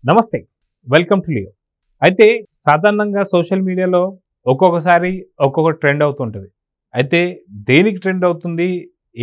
నమస్తే, welcome to Leo. అయితే సాధారణంగా సోషల్ మీడియాలో ఒక్కొక్కసారి ఒక్కొక్క ట్రెండ్ అవుతుంటుంది. అయితే దేనికి ట్రెండ్ అవుతుంది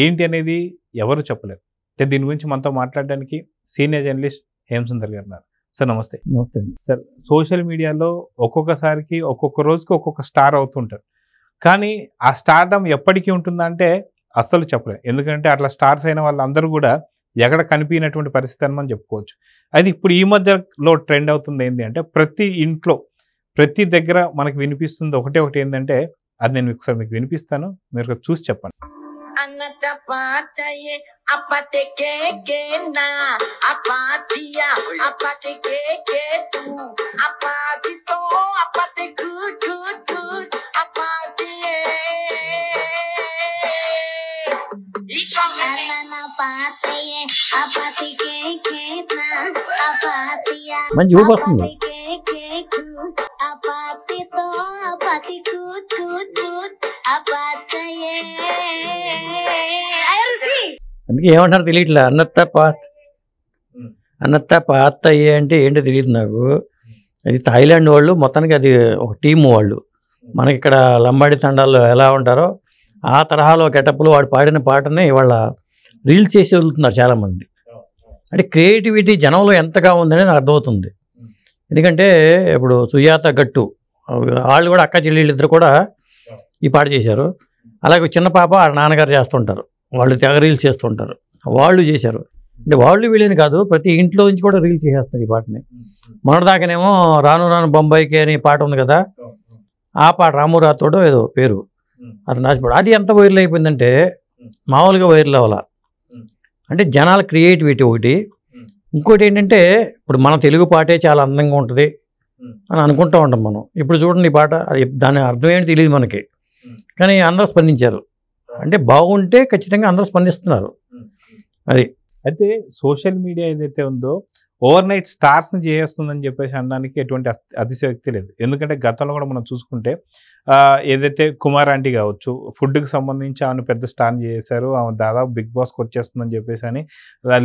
ఏంటి అనేది ఎవరు చెప్పలేరు. అంటే దీని గురించి మనతో మాట్లాడడానికి సీనియర్ జర్నలిస్ట్ హేమసుందర్ గారు ఉన్నారు. సార్ నమస్తే. నమస్తే. సార్, సోషల్ మీడియాలో ఒక్కొక్కసారికి ఒక్కొక్క రోజుకి ఒక్కొక్క స్టార్ అవుతుంటారు. కానీ ఆ స్టార్డమ్ ఎప్పటికీ ఉంటుందా అంటే అస్సలు చెప్పలేం. ఎందుకంటే అట్లా స్టార్స్ అయిన వాళ్ళందరూ కూడా ఎక్కడ కనిపించినటువంటి పరిస్థితి అని మనం చెప్పుకోవచ్చు. అది ఇప్పుడు ఈ మధ్యలో ట్రెండ్ అవుతుంది ఏంటి అంటే ప్రతి ఇంట్లో ప్రతి దగ్గర మనకు వినిపిస్తుంది ఒకటి ఏంటంటే అది నేను ఒకసారి మీకు వినిపిస్తాను, మీరు చూసి చెప్పండి. మంచి ఊపు వస్తుంది. అందుకే ఏమంటారు తెలియట్లే. అన్నత్త పాతయ్యే అంటే ఏంటో తెలియదు నాకు. అది థాయిలాండ్ వాళ్ళు, మొత్తానికి అది ఒక టీము వాళ్ళు. మనకి ఇక్కడ లంబాడి తండాల్లో ఎలా ఉంటారో ఆ తరహాలో గెటప్లు వాడు పాడిన పాటనే ఇవాళ రీల్స్ చేసి వదులుతున్నారు చాలామంది. అంటే క్రియేటివిటీ జనంలో ఎంతగా ఉందనేది నాకు అర్థమవుతుంది. ఎందుకంటే ఇప్పుడు సుజాత గట్టు వాళ్ళు కూడా అక్క చెల్లెళ్ళు ఇద్దరు కూడా ఈ పాట చేశారు. అలాగే చిన్న పాప వాళ్ళ నాన్నగారు చేస్తుంటారు, వాళ్ళు తెగ రీల్స్ చేస్తుంటారు, వాళ్ళు చేశారు. అంటే వాళ్ళు వీళ్ళని కాదు, ప్రతి ఇంట్లో నుంచి కూడా రీల్స్ చేసేస్తారు ఈ పాటని. మొన్నటిదాకానేమో రాను రాను బొంబాయికి అని పాట ఉంది కదా, ఆ పాట రామురాతోడో ఏదో పేరు, అది నాచిపోడు. అది ఎంత వైరల్ అయిపోయిందంటే మామూలుగా వైరల్ అవ్వాల. అంటే జనాల క్రియేటివిటీ ఒకటి. ఇంకోటి ఏంటంటే ఇప్పుడు మన తెలుగు పాటే చాలా అందంగా ఉంటుంది అని అనుకుంటూ ఉంటాం మనం. ఇప్పుడు చూడండి ఈ పాట, అది దాని అర్థం ఏంటి తెలియదు మనకి, కానీ అందరూ స్పందించారు. అంటే బాగుంటే ఖచ్చితంగా అందరూ స్పందిస్తున్నారు. అది అయితే సోషల్ మీడియా ఏదైతే ఉందో ఓవర్ నైట్ స్టార్స్ని చేస్తుందని చెప్పేసి అనడానికి ఎటువంటి అతిశయోక్తి లేదు. ఎందుకంటే గతంలో కూడా మనం చూసుకుంటే ఏదైతే కుమార్ ఆంటీ కావచ్చు, ఫుడ్కి సంబంధించి ఆమెను పెద్ద స్టార్ని చేశారు. ఆమె దాదాపు బిగ్ బాస్కి వచ్చేస్తుందని చెప్పేసి అని,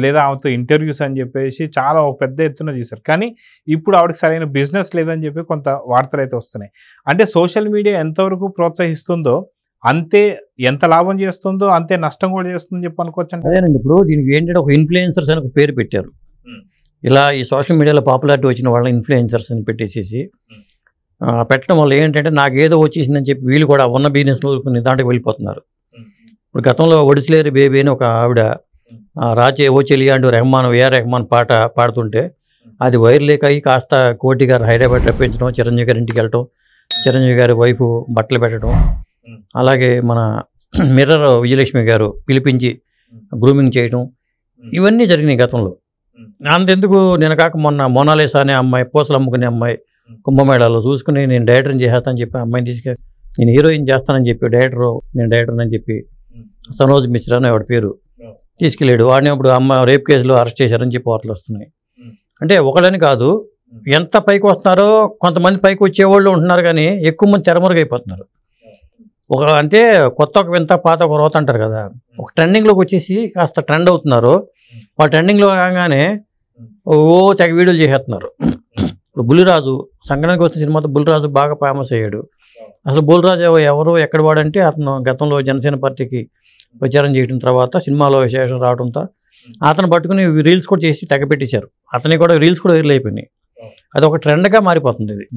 లేదా ఆమెతో ఇంటర్వ్యూస్ అని చెప్పేసి చాలా ఒక పెద్ద ఎత్తున చేశారు. కానీ ఇప్పుడు ఆవిడకి సరైన బిజినెస్ లేదని చెప్పి కొంత వార్తలు అయితే వస్తున్నాయి. అంటే సోషల్ మీడియా ఎంతవరకు ప్రోత్సహిస్తుందో అంతే, ఎంత లాభం చేస్తుందో అంతే నష్టం కూడా చేస్తుందని చెప్పి అనుకోవచ్చు. అదేనండి. ఇప్పుడు దీనికి ఏంటంటే ఒక ఇన్ఫ్లుయెన్సర్స్ అని ఒక పేరు పెట్టారు. ఇలా ఈ సోషల్ మీడియాలో పాపులారిటీ వచ్చిన వాళ్ళ ఇన్ఫ్లుయెన్సర్స్ అని పెట్టేసేసి పెట్టడం వల్ల ఏంటంటే నాకు ఏదో వచ్చేసిందని చెప్పి వీళ్ళు కూడా ఉన్న బిజినెస్లో కొన్ని దాంట్లోకి వెళ్ళిపోతున్నారు. ఇప్పుడు గతంలో ఒడిసిలేరు బేబీ అని ఒక ఆవిడ రాచే ఓ చెలియాండు రెహమాన్ ఏఆర్ రెహమాన్ పాట పాడుతుంటే అది వైరల్ అయ్యి కాస్త కోటి గారు హైదరాబాద్ రప్పించడం, చిరంజీవి గారి ఇంటికి వెళ్ళటం, చిరంజీవి గారి వైఫ్ బట్టలు పెట్టడం, అలాగే మన మిర్రర్ విజయలక్ష్మి గారు పిలిపించి గ్రూమింగ్ చేయడం, ఇవన్నీ జరిగినాయి గతంలో. అంతెందుకు నేను కాక మొన్న మోనాలిసా అనే అమ్మాయి, పూసలు అమ్ముకునే అమ్మాయి కుంభమేళాలో చూసుకుని నేను డైరెక్టర్ని చేస్తానని చెప్పి అమ్మాయిని తీసుకెళ్ళి నేను హీరోయిన్ చేస్తానని చెప్పి నేను డైరెక్టర్ అని చెప్పి సనోజ్ మిశ్రా అని వాడి పేరు తీసుకెళ్ళాడు. వాడిని ఇప్పుడు రేప్ కేసులో అరెస్ట్ చేశారని చెప్పి వార్తలు వస్తున్నాయి. అంటే ఒకళ్ళని కాదు, ఎంత పైకి వస్తున్నారో కొంతమంది పైకి వచ్చేవాళ్ళు ఉంటున్నారు, కానీ ఎక్కువ మంది తెరమరుగైపోతున్నారు. అంటే కొత్త ఒక వింత పాత ఒక రోత అంటారు కదా, ఒక ట్రెండింగ్లోకి వచ్చేసి కాస్త ట్రెండ్ అవుతున్నారు. వాళ్ళు ట్రెండింగ్లో కాగానే తెగ వీడియోలు చేసేస్తున్నారు. ఇప్పుడు బుల్లిరాజు సంక్రాంతికి వచ్చిన సినిమాతో బుల్లిరాజు బాగా ఫేమస్ అయ్యాడు. అసలు బుల్లిరాజు ఎవరు ఎక్కడ వాడంటే అతను గతంలో జనసేన పార్టీకి ప్రచారం చేయడం తర్వాత సినిమాలో విశేషం రావడంతో అతను పట్టుకుని రీల్స్ కూడా చేసి తెగ పెట్టేశారు. అతని కూడా రీల్స్ కూడా వైరల్ అయిపోయినాయి. అది ఒక ట్రెండ్గా మారిపోతుంది ఇది.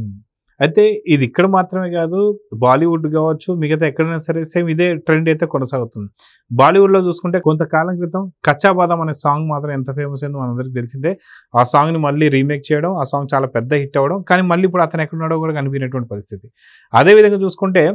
అయితే ఇది ఇక్కడ మాత్రమే కాదు, బాలీవుడ్ కావచ్చు, మిగతా ఎక్కడైనా సరే సేమ్ ఇదే ట్రెండ్ అయితే కొనసాగుతుంది. బాలీవుడ్లో చూసుకుంటే కొంతకాలం క్రితం కచ్చా బాదం అనే సాంగ్ మాత్రం ఎంత ఫేమస్ అయిందో మనందరికీ తెలిసిందే. ఆ సాంగ్ని మళ్ళీ రీమేక్ చేయడం, ఆ సాంగ్ చాలా పెద్ద హిట్ అవ్వడం, కానీ మళ్ళీ ఇప్పుడు అతను ఎక్కడున్నాడో కూడా కనిపించినటువంటి పరిస్థితి. అదేవిధంగా చూసుకుంటే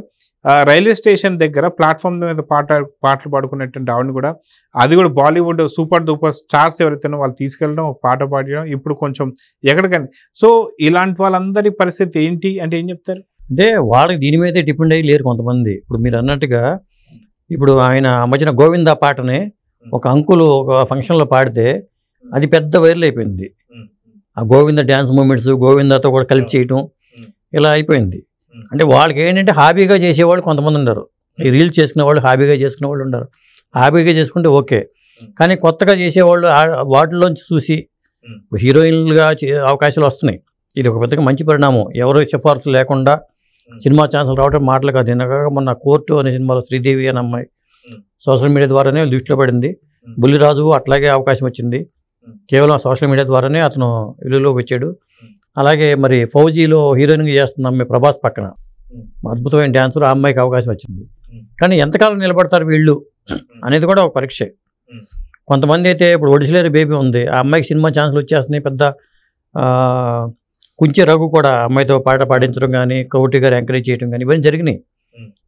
రైల్వే స్టేషన్ దగ్గర ప్లాట్ఫామ్ మీద పాటలు పాడుకునేటువంటి ఆవిడని కూడా, అది కూడా బాలీవుడ్ సూపర్ డూపర్ స్టార్స్ ఎవరైతే వాళ్ళు తీసుకెళ్ళడం, ఒక పాట పాడడం, ఇప్పుడు కొంచెం ఎక్కడికని. సో ఇలాంటి వాళ్ళందరి పరిస్థితి ఏంటి అంటే ఏం చెప్తారు? అంటే వాళ్ళకి దీని మీదే డిపెండ్ అయ్యి లేరు కొంతమంది. ఇప్పుడు మీరు అన్నట్టుగా ఇప్పుడు ఆయన మధ్యన గోవిందా పాటని ఒక అంకులు ఒక ఫంక్షన్లో పాడితే అది పెద్ద వైరల్ అయిపోయింది. ఆ గోవింద డ్యాన్స్ మూమెంట్స్ గోవిందాతో కూడా కలిపి చేయటం ఇలా అయిపోయింది. అంటే వాళ్ళకి ఏంటంటే హాబీగా చేసేవాళ్ళు కొంతమంది ఉన్నారు, ఈ రీల్స్ చేసుకునే వాళ్ళు హాబీగా చేసుకునే వాళ్ళు ఉన్నారు. హాబీగా చేసుకుంటే ఓకే, కానీ కొత్తగా చేసేవాళ్ళు వాటిలోంచి చూసి హీరోయిన్లుగా అవకాశాలు వస్తున్నాయి. ఇది ఒక పెద్దగా మంచి పరిణామం. ఎవరు సిఫార్సు లేకుండా సినిమా ఛాన్సులు రావడం మాటలు కాదు. నిన్న మొన్న కోర్టు అనే సినిమాలో శ్రీదేవి అనే అమ్మాయి సోషల్ మీడియా ద్వారానే దృష్టిలో పడింది. బుల్లిరాజు అట్లాగే అవకాశం వచ్చింది. కేవలం సోషల్ మీడియా ద్వారానే అతను వెలుగులోకి వచ్చాడు. అలాగే మరి ఫౌజీలో హీరోయిన్గా చేస్తున్న అమ్మాయి ప్రభాస్ పక్కన అద్భుతమైన డ్యాన్సర్, ఆ అమ్మాయికి అవకాశం వచ్చింది. కానీ ఎంతకాలం నిలబడతారు వీళ్ళు అనేది కూడా ఒక పరీక్ష. కొంతమంది అయితే ఇప్పుడు ఒడిసిలేరు బేబీ ఉంది, ఆ అమ్మాయికి సినిమా ఛాన్సులు వచ్చేస్తున్నాయి. పెద్ద కుంచె రఘు కూడా అమ్మాయితో పాట పాడించడం కానీ, కౌటి గారు ఎంకరేజ్ చేయడం కానీ ఇవన్నీ జరిగినాయి.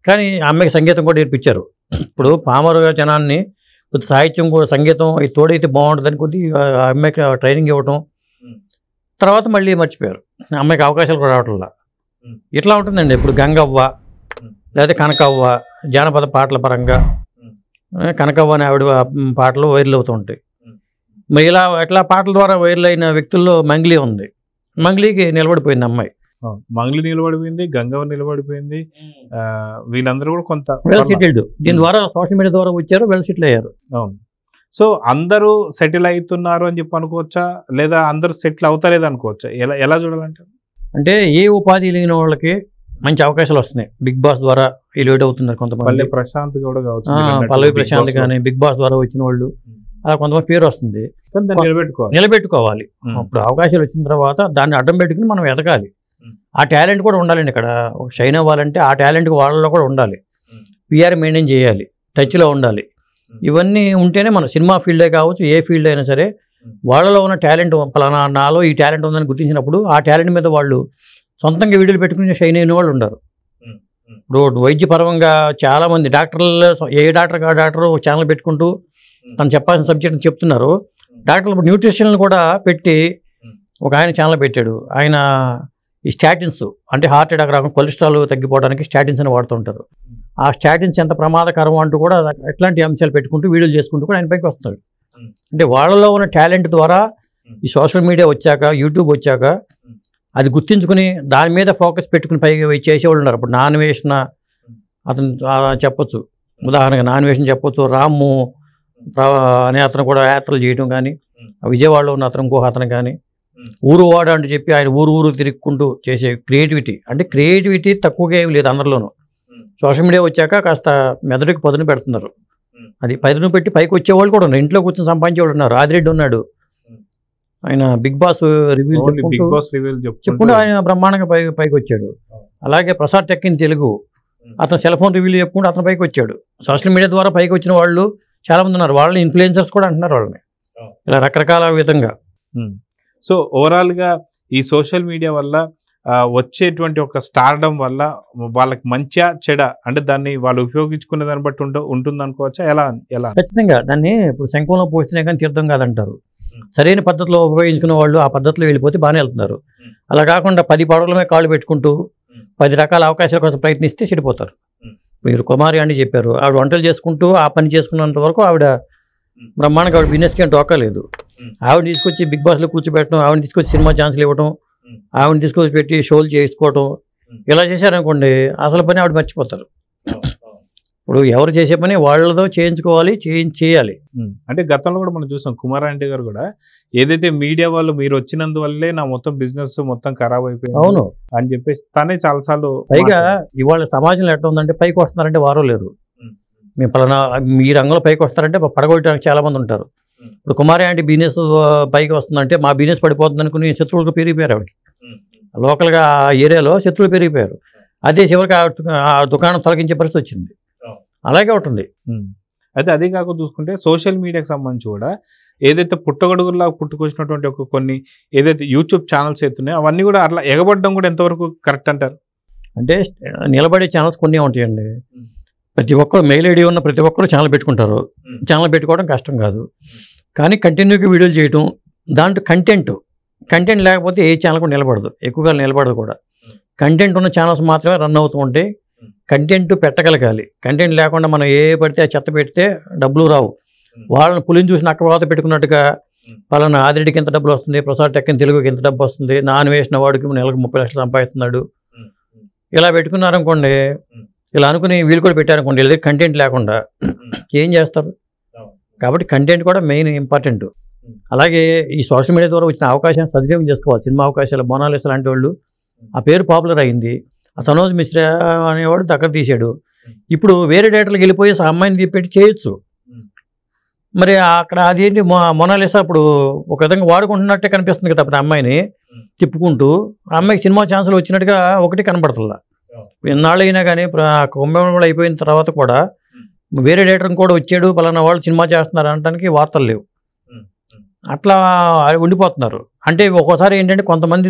కానీ ఆ అమ్మాయికి సంగీతం కూడా నేర్పించారు. ఇప్పుడు పామర జనాన్ని సాహిత్యం కూడా సంగీతం ఇది తోడైతే బాగుంటుందని కొద్ది ఆ అమ్మాయికి ట్రైనింగ్ ఇవ్వటం, తర్వాత మళ్ళీ మర్చిపోయారు. అమ్మాయికి అవకాశాలు కూడా రావట్లా. ఇట్లా ఉంటుందండి. ఇప్పుడు గంగవ్వ లేదా కనకవ్వ జానపద పాటల పరంగా కనకవ్వ అనే ఆవిడ పాటలు వైరల్ అవుతూ ఉంటాయి. మరి ఇలా ఎట్లా పాటల ద్వారా వైరల్ అయిన వ్యక్తుల్లో మంగ్లీ ఉంది. మంగ్లీకి నిలబడిపోయింది అమ్మాయి. మంగ్లీ నిలబడిపోయింది, గంగవ్వ నిలబడిపోయింది. వీళ్ళందరూ కూడా కొంత వెల్ సెటిల్డ్. దీని ద్వారా సోషల్ మీడియా ద్వారా వచ్చారు, వెల్ సెటిల్ అయ్యారు. అవును. సో అందరూ సెటిల్ అవుతున్నారు అని చెప్పి అనుకోవచ్చా, లేదా అందరూ సెటిల్ అవుతలేదు అనుకోవచ్చా? ఎలా చూడాలంటే అంటే ఏ ఉపాధి లేని వాళ్ళకి మంచి అవకాశాలు వస్తున్నాయి. బిగ్ బాస్ ద్వారా ఎలివేట్ అవుతున్నారు కొంతమంది. పల్లె ప్రశాంత్ కూడా కావచ్చు, పల్లవి ప్రశాంత్ కానీ బిగ్ బాస్ ద్వారా వచ్చిన వాళ్ళు అలా కొంతమంది పేరు వస్తుంది. నిలబెట్టుకోవాలి. అప్పుడు అవకాశాలు వచ్చిన తర్వాత దాన్ని అడ్డం పెట్టుకుని మనం ఎదగాలి. ఆ టాలెంట్ కూడా ఉండాలండి. ఇక్కడ ఒక షైన్ అవ్వాలంటే ఆ టాలెంట్ వాళ్ళలో కూడా ఉండాలి. పిఆర్ మెయింటైన్ చేయాలి, టచ్లో ఉండాలి. ఇవన్నీ ఉంటేనే మన సినిమా ఫీల్డే కావచ్చు, ఏ ఫీల్డ్ అయినా సరే వాళ్ళలో ఉన్న టాలెంట్, పలానా నాలో ఈ టాలెంట్ ఉందని గుర్తించినప్పుడు ఆ టాలెంట్ మీద వాళ్ళు సొంతంగా వీడియోలు పెట్టుకుని షైన్ అయిన వాళ్ళు ఉండరు. ఇప్పుడు వైద్యపరంగా చాలామంది డాక్టర్లు, ఏ డాక్టర్ ఆ డాక్టర్ ఛానల్ పెట్టుకుంటూ తను చెప్పాల్సిన సబ్జెక్ట్ చెప్తున్నారు. డాక్టర్లు ఇప్పుడు న్యూట్రిషన్ కూడా పెట్టి ఒక ఆయన ఛానల్ పెట్టాడు. ఆయన ఈ స్టాటిన్స్ అంటే హార్ట్ అటాక్ రాకుండా కొలెస్ట్రాల్ తగ్గిపోవడానికి స్టాటిన్స్ అని వాడుతుంటారు. ఆ స్టాటిన్స్ ఎంత ప్రమాదకరం అంటూ కూడా ఎట్లాంటి అంశాలు పెట్టుకుంటూ వీడియోలు చేసుకుంటూ కూడా ఆయన పైకి వస్తాడు. అంటే వాళ్ళలో ఉన్న టాలెంట్ ద్వారా ఈ సోషల్ మీడియా వచ్చాక, యూట్యూబ్ వచ్చాక అది గుర్తించుకుని దాని మీద ఫోకస్ పెట్టుకుని పైకి చేసేవాళ్ళు ఉన్నారు. ఇప్పుడు నాన్వేషణ అతను చెప్పొచ్చు, ఉదాహరణగా నాన్వేషణ చెప్పొచ్చు. రాము అనే అతను కూడా యాత్రలు చేయడం కానీ, విజయవాడలో ఉన్న అతను ఇంకొక అతను కానీ, ఊరు వాడ అంటూ చెప్పి ఆయన ఊరు తిరుగుకుంటూ చేసే క్రియేటివిటీ. అంటే క్రియేటివిటీ తక్కువగా ఏమి లేదు అందరిలోనూ. సోషల్ మీడియా వచ్చాక కాస్త మెదడుకి పదును పెడుతున్నారు. అది పదును పెట్టి పైకి వచ్చేవాళ్ళు కూడా ఉన్నారు. ఇంట్లో కూర్చొని సంపాదించేవాళ్ళు ఉన్నారు. ఆదిరెడ్డి ఉన్నాడు, ఆయన బిగ్ బాస్ రివ్యూ చెప్పుకుంటూ ఆయన బ్రహ్మాండంగా పైకి వచ్చాడు. అలాగే ప్రసాద్ టెక్ ఇన్ తెలుగు అతను సెల్ ఫోన్ రివ్యూలు చెప్పుకుంటూ అతను పైకి వచ్చాడు. సోషల్ మీడియా ద్వారా పైకి వచ్చిన వాళ్ళు చాలా మంది ఉన్నారు. వాళ్ళని ఇన్ఫ్లుయెన్సర్స్ కూడా అంటున్నారు వాళ్ళని, ఇలా రకరకాల విధంగా. సో ఓవరాల్గా ఈ సోషల్ మీడియా వల్ల వచ్చేటువంటి ఒక స్టార్డమ్ వల్ల వాళ్ళకి మంచిగా చెడ, అంటే దాన్ని వాళ్ళు ఉపయోగించుకునే దాన్ని బట్టి ఉంటుంది అనుకోవచ్చా? ఎలా? ఖచ్చితంగా దాన్ని ఇప్పుడు శంఖంలో పోస్తేనే కానీ తీర్థం కాదంటారు. సరైన పద్ధతిలో ఉపయోగించుకునే వాళ్ళు ఆ పద్ధతిలో వెళ్ళిపోతే బాగానే వెళ్తున్నారు. అలా కాకుండా 10 పడవలమే కాళ్ళు పెట్టుకుంటూ 10 రకాల అవకాశాల కోసం ప్రయత్నిస్తే చెడిపోతారు. మీరు కుమారి అని చెప్పారు, ఆవిడ వంటలు చేసుకుంటూ ఆ పని చేసుకున్నంత వరకు ఆవిడ బ్రహ్మాండంగా ఆవిడ బిజినెస్కి ఏం టోకలేదు. ఆవిడ తీసుకొచ్చి బిగ్ బాస్లో కూర్చోబెట్టడం, ఆవిడ తీసుకొచ్చి సినిమా ఛాన్సులు ఇవ్వడం, ఆవిడ తీసుకొచ్చి పెట్టి షోలు చేసుకోవటం, ఇలా చేశారనుకోండి అసలు పని ఆవిడ మర్చిపోతారు. ఇప్పుడు ఎవరు చేసే పని వాళ్ళతో చేయించుకోవాలి, చేయాలి. అంటే గతంలో కూడా మనం చూసాం, కుమార్ ఆంటీ గారు కూడా ఏదైతే మీడియా వాళ్ళు మీరు వచ్చినందువల్లే నా మొత్తం బిజినెస్ మొత్తం ఖరాబ్ అయిపోయింది అవును అని చెప్పేసి తనే చాలాసార్లు. పైగా ఇవాళ సమాజంలో ఎట్లా ఉందంటే పైకి వస్తున్నారంటే వారో లేరు. మేము పలానా మీ రంగంలో పైకి వస్తారంటే పడగొట్టడానికి చాలా మంది ఉంటారు. ఇప్పుడు కుమారి ఆంటీ బిజినెస్ పైకి వస్తుందంటే మా బిజినెస్ పడిపోతుంది అనుకుని శత్రువులకు పెరిగిపోయారు. ఆవిడకి లోకల్గా ఆ ఏరియాలో శత్రువులు పెరిగిపోయారు. అదే చివరికి ఆ దుకాణం తొలగించే పరిస్థితి వచ్చింది. అలాగే ఉంటుంది. అయితే అదే కాకుండా చూసుకుంటే సోషల్ మీడియాకి సంబంధించి కూడా ఏదైతే పుట్టగొడుగులాగా పుట్టుకొచ్చినటువంటి ఒక కొన్ని ఏదైతే యూట్యూబ్ ఛానల్స్ అవుతున్నాయో అవన్నీ కూడా అట్లా ఎగబడడం కూడా ఎంతవరకు కరెక్ట్ అంటారు? అంటే నిలబడే ఛానల్స్ కొన్ని ఉంటాయండి. ప్రతి ఒక్కరు మెయిల్ ఐడి ఉన్న ప్రతి ఒక్కరు ఛానల్ పెట్టుకుంటారు. ఛానల్ పెట్టుకోవడం కష్టం కాదు, కానీ కంటిన్యూగా వీడియోలు చేయటం, దాంట్లో కంటెంట్ లేకపోతే ఏ ఛానల్ కూడా నిలబడదు, ఎక్కువగా నిలబడదు కూడా. కంటెంట్ ఉన్న ఛానల్స్ మాత్రమే రన్ అవుతూ ఉంటాయి. కంటెంట్ పెట్టగలగాలి. కంటెంట్ లేకుండా మనం ఏ పడితే ఆ చెత్త పెడితే డబ్బులు రావు. వాళ్ళని పులిని చూసి నక్కవాత పెట్టుకున్నట్టుగా పలానా ఆదిరెడ్డికి ఎంత డబ్బులు వస్తుంది, ప్రసాద్ టెక్ ఇన్ తెలుగుకి ఎంత డబ్బు వస్తుంది, నాన్ వేసిన వాడికి నెలకు 30 లక్షలు సంపాదిస్తున్నాడు, ఇలా పెట్టుకున్నారనుకోండి, ఇలా అనుకుని వీళ్ళు కూడా పెట్టారనుకోండి, వీళ్ళ దగ్గర కంటెంట్ లేకుండా ఏం చేస్తారు? కాబట్టి కంటెంట్ కూడా మెయిన్ ఇంపార్టెంట్. అలాగే ఈ సోషల్ మీడియా ద్వారా వచ్చిన అవకాశాన్ని సద్వినియోగం చేసుకోవాలి. సినిమా అవకాశాలు, మోనాలిసా లాంటి వాళ్ళు ఆ పేరు పాపులర్ అయింది. ఆ సనోజ్ మిశ్రా అనేవాడు దగ్గర తీశాడు. ఇప్పుడు వేరే డైరెక్టర్లకు వెళ్ళిపోయి ఆ అమ్మాయిని పెట్టి చేయొచ్చు. మరి అక్కడ అదేంటి మోనాలిసా అప్పుడు ఒక విధంగా వాడుకుంటున్నట్టే కనిపిస్తుంది కదా ఆ అమ్మాయిని తిప్పుకుంటూ. ఆ అమ్మాయికి సినిమా ఛాన్సులు వచ్చినట్టుగా ఒకటి కనపడుతుందా. ఎన్నాళ్ళు అయినా కానీ కుంభమేళ అయిపోయిన తర్వాత కూడా వేరే డైరెక్టర్ కూడా వచ్చాడు, పలానా వాళ్ళు సినిమా చేస్తున్నారు అనడానికి వార్తలు లేవు. అట్లా ఉండిపోతున్నారు. అంటే ఒక్కోసారి ఏంటంటే కొంతమంది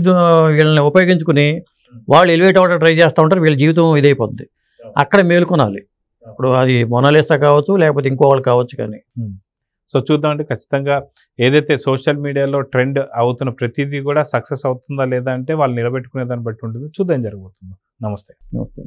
వీళ్ళని ఉపయోగించుకుని వాళ్ళు ఎలివేట్ అవ్వడం ట్రై చేస్తూ ఉంటారు. వీళ్ళ జీవితం ఇదైపోతుంది. అక్కడ మేలుకొనాలి. ఇప్పుడు అది మోనాలిసా కావచ్చు, లేకపోతే ఇంకో వాళ్ళు కావచ్చు. కానీ సో చూద్దామంటే ఖచ్చితంగా ఏదైతే సోషల్ మీడియాలో ట్రెండ్ అవుతున్న ప్రతిదీ కూడా సక్సెస్ అవుతుందా లేదా అంటే వాళ్ళు నిలబెట్టుకునే దాన్ని బట్టి ఉంటుంది. చూద్దాం జరగబోతుందో. నమస్తే. నమస్తే.